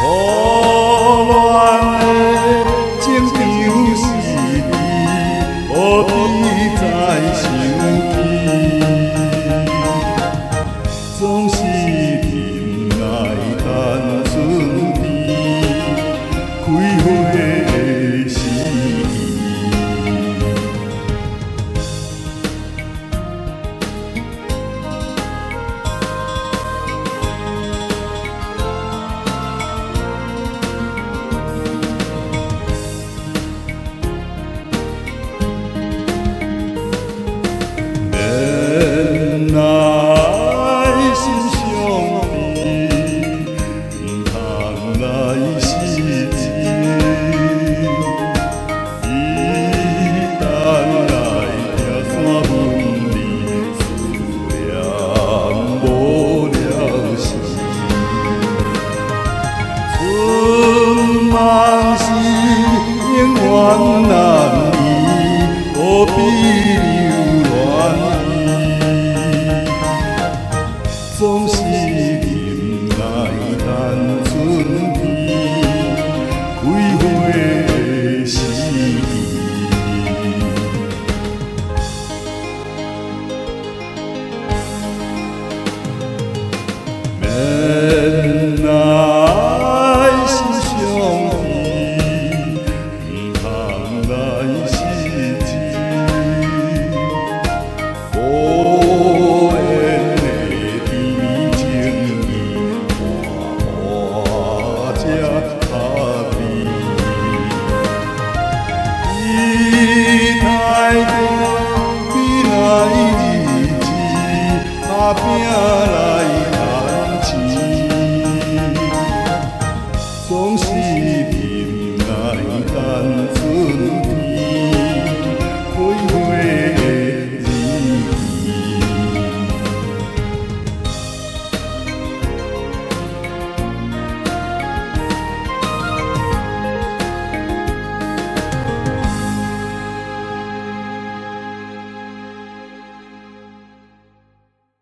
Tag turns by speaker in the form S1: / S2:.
S1: 苦恋的情长是你，何必再想起？总是忍耐等春天开花的时机。原来心相依，唔通来失志。伊等来听山问你，思念无了时。春梦是永远难移，何必留恋？总是忍耐等春天开花的时机。免来心相依，唔通来失志。无缘的甜情意，换这合味。期待着未来日子，打拼来赚钱。总是